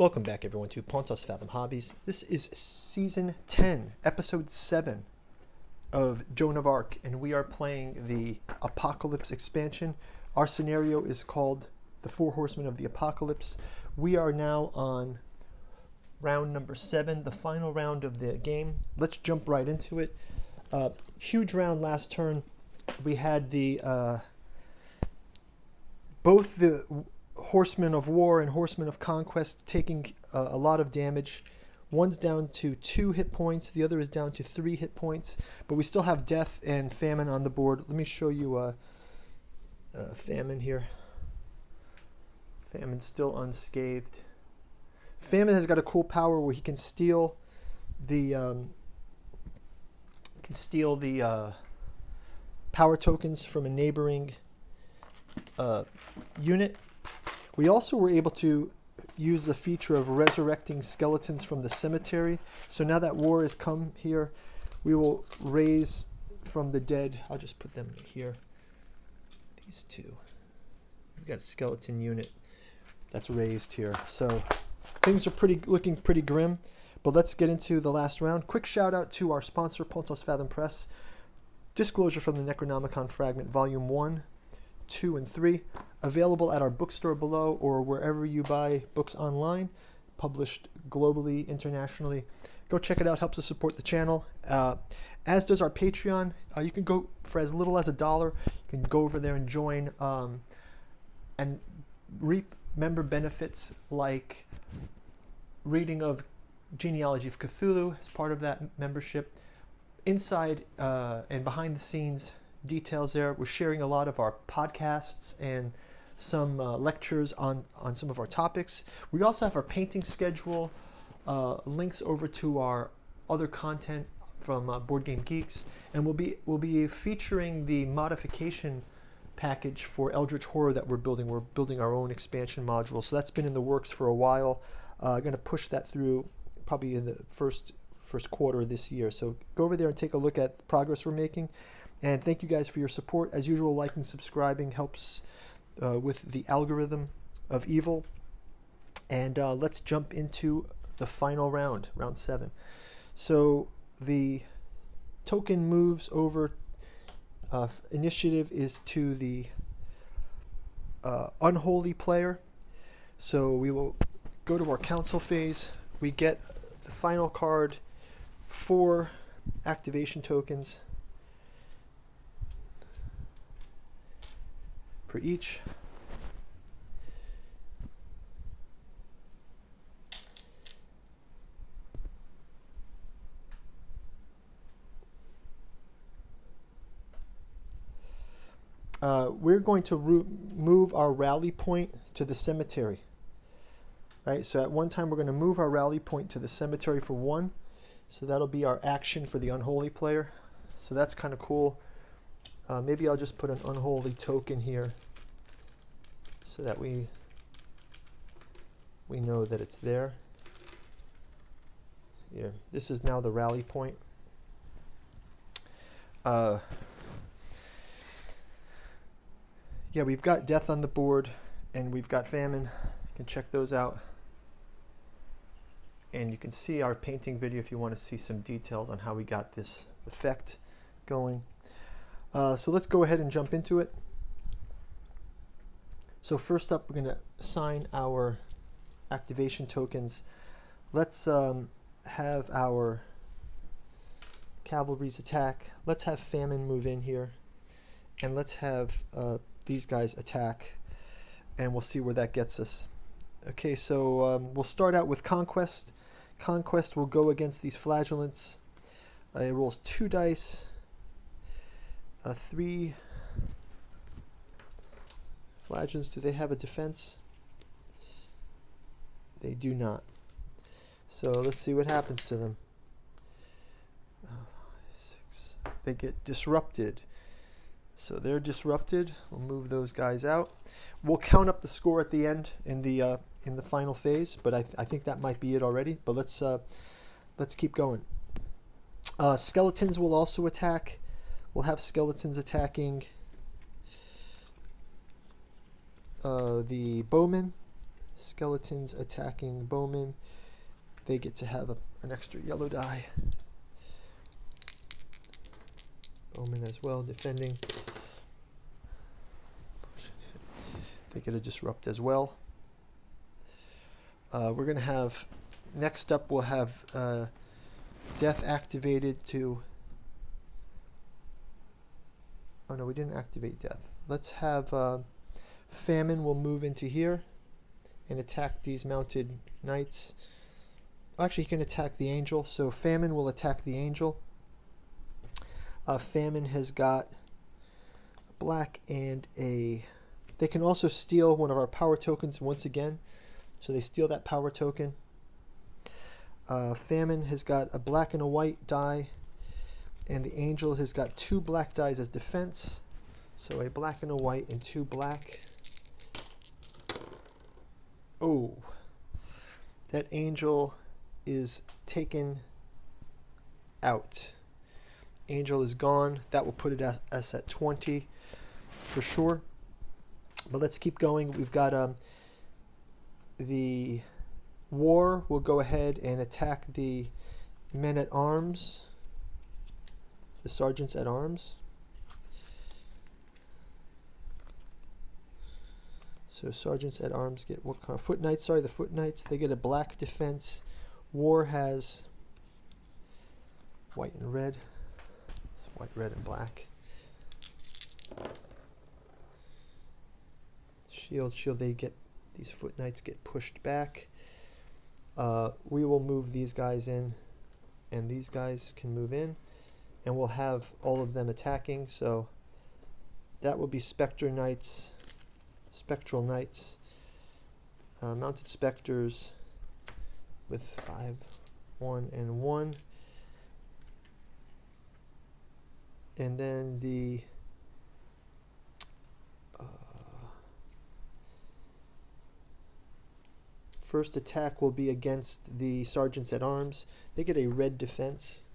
Welcome back, everyone, to Pontos Fathom Hobbies. This is Season 10, Episode 7 of Joan of Arc, and we are playing the Apocalypse expansion. Our scenario is called The Four Horsemen of the Apocalypse. We are now on round number 7, the final round of the game. Let's jump right into it. Huge round last turn. We had both the Horsemen of War and Horsemen of Conquest taking a lot of damage. One's down to 2 hit points, the other is down to 3 hit points, but we still have Death and Famine on the board. Let me show you Famine here. Famine's still unscathed. Famine has got a cool power where he can steal the power tokens from a neighboring unit. We also were able to use the feature of resurrecting skeletons from the cemetery. So now that war has come here, we will raise from the dead. I'll just put them here. These two. We've got a skeleton unit that's raised here. So things are looking pretty grim. But let's get into the last round. Quick shout out to our sponsor, Pontos Fathom Press. Disclosure from the Necronomicon Fragment, Volume 1, 2, and 3. Available at our bookstore below or wherever you buy books online. Published globally, internationally. Go check it out. Helps us support the channel. As does our Patreon. You can go for as little as $1. You can go over there and join and reap member benefits like reading of Genealogy of Cthulhu as part of that membership. Inside and behind the scenes details there. We're sharing a lot of our podcasts and some lectures on some of our topics. We also have our painting schedule, links over to our other content from Board Game Geeks, and we'll be featuring the modification package for Eldritch Horror that we're building. We're building our own expansion module, so that's been in the works for a while. Going to push that through probably in the first quarter of this year. So go over there and take a look at the progress we're making. And thank you guys for your support. As usual, liking, subscribing helps with the algorithm of evil. And let's jump into the final round, round 7. So the token moves over. Initiative is to the unholy player. So we will go to our council phase. We get the final card, 4 activation tokens for each. We're going to move our rally point to the cemetery. Right, so at one time we're going to move our rally point to the cemetery for 1. So that'll be our action for the unholy player. So that's kind of cool. Maybe I'll just put an unholy token here so that we know that it's there. Here, this is now the rally point. Yeah, we've got Death on the board and we've got Famine. You can check those out. And you can see our painting video if you want to see some details on how we got this effect going. So let's go ahead and jump into it. So first up, we're going to assign our activation tokens. Let's have our cavalry's attack. Let's have Famine move in here. And let's have these guys attack. And we'll see where that gets us. Okay, so we'll start out with Conquest. Conquest will go against these flagellants. It rolls 2 dice. 3 flagellants. Do they have a defense? They do not. So let's see what happens to them. 6. They get disrupted. So they're disrupted. We'll move those guys out. We'll count up the score at the end in the final phase, but I think that might be it already. But let's keep going. Skeletons will also attack. We'll have skeletons attacking the bowmen. Skeletons attacking bowmen. They get to have an extra yellow die. Bowmen as well, defending. They get a disrupt as well. We're going to have, next up we'll have death activated to, oh no, we didn't activate death. Let's have famine will move into here and attack these mounted knights. Actually, he can attack the angel, so famine will attack the angel. Famine has got a black and a... They can also steal one of our power tokens once again. So they steal that power token. Famine has got a black and a white die. And the angel has got 2 black dies as defense. So a black and a white and 2 black. Oh. That angel is taken out. Angel is gone. That will put it as at 20 for sure. But let's keep going. We've got the war will go ahead and attack the men at arms, the sergeants at arms. So sergeants at arms get what kind of foot knights? Sorry, the foot knights. They get a black defense. War has white and red. It's white, red, and black. Shield, they get, these foot knights get pushed back. We will move these guys in, and these guys can move in, and we'll have all of them attacking. So that will be spectral knights, mounted specters with 5, 1, and 1, and then the first attack will be against the sergeants at arms. They get a red defense.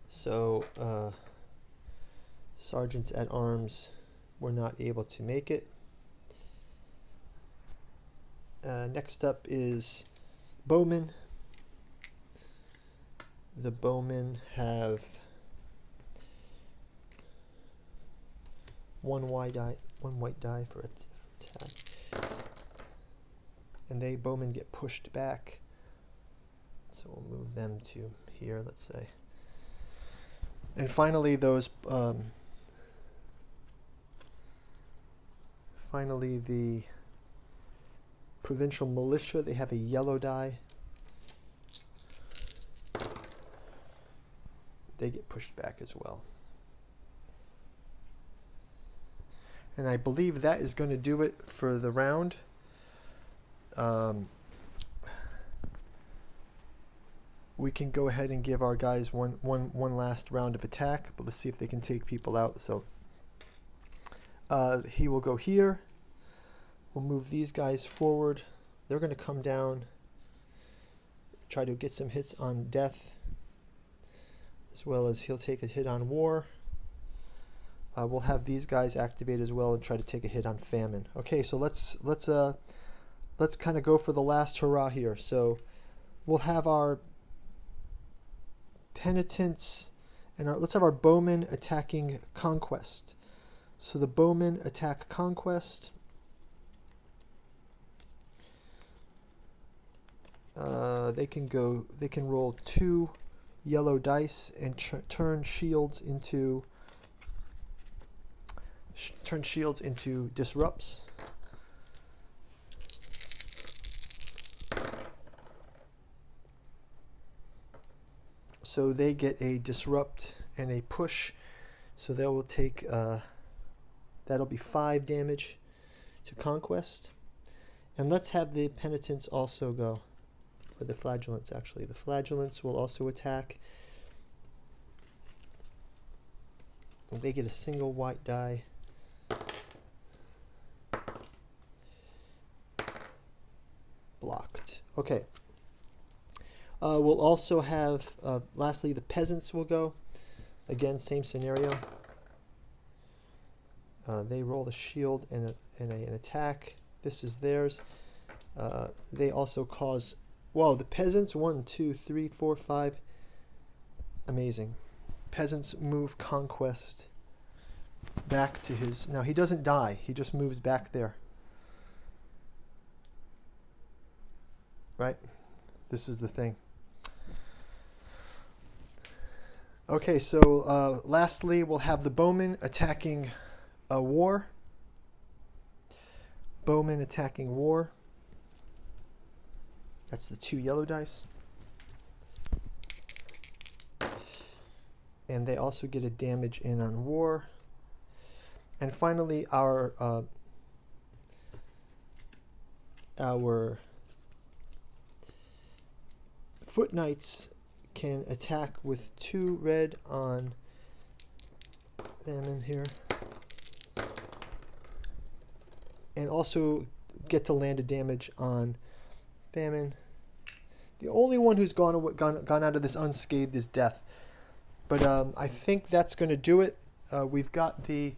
So sergeants at arms were not able to make it. Next up is bowmen. The bowmen have 1 white die for it. And they bowmen get pushed back, so we'll move them to here, let's say. And finally, those the provincial militia, they have a yellow die. They get pushed back as well. And I believe that is going to do it for the round. We can go ahead and give our guys one last round of attack, but let's see if they can take people out. So he will go here. We'll move these guys forward. They're going to come down, try to get some hits on death, as well as he'll take a hit on war. We'll have these guys activate as well and try to take a hit on famine. Okay, so let's kind of go for the last hurrah here. So we'll have our penitents and let's have our bowmen attacking conquest. So the bowmen attack conquest. They can roll 2 yellow dice and turn shields into disrupts. So they get a disrupt and a push. So they will take, that'll be 5 damage to conquest. And let's have the penitents also go. Or the flagellants, actually. The flagellants will also attack. They get a single white die. Blocked. Okay. We'll also have, lastly, the peasants will go. Again, same scenario. They roll a shield and and an attack. This is theirs. They also cause, whoa, the peasants, 1, 2, 3, 4, 5. Amazing. Peasants move conquest back to his, now he doesn't die, he just moves back there. Right? This is the thing. Okay, so lastly, we'll have the bowmen attacking a war. Bowmen attacking war. That's the 2 yellow dice. And they also get a damage in on war. And finally, our foot knights can attack with 2 red on them in here, and also get to land a damage on Famine. The only one who's gone out of this unscathed is Death. But I think that's going to do it. We've got the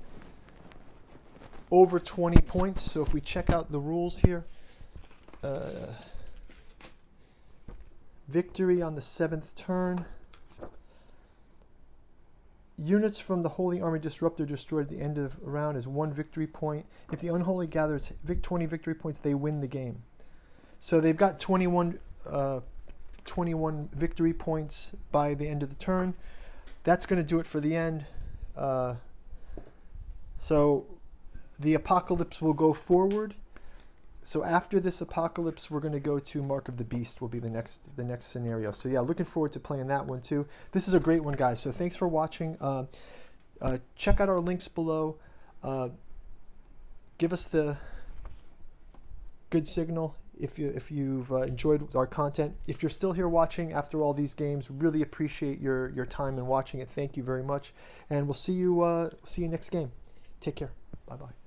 over 20 points. So if we check out the rules here, victory on the 7th turn. Units from the Holy Army Disruptor destroyed at the end of a round is 1 victory point. If the Unholy gathers 20 victory points, they win the game. So they've got 21 victory points by the end of the turn. That's going to do it for the end. So the apocalypse will go forward. So after this apocalypse, we're going to go to Mark of the Beast will be the next scenario. So yeah, looking forward to playing that one too. This is a great one, guys. So thanks for watching. Check out our links below. Give us the good signal if you've enjoyed our content. If you're still here watching after all these games, really appreciate your time in watching it. Thank you very much, and we'll see you next game. Take care. Bye bye.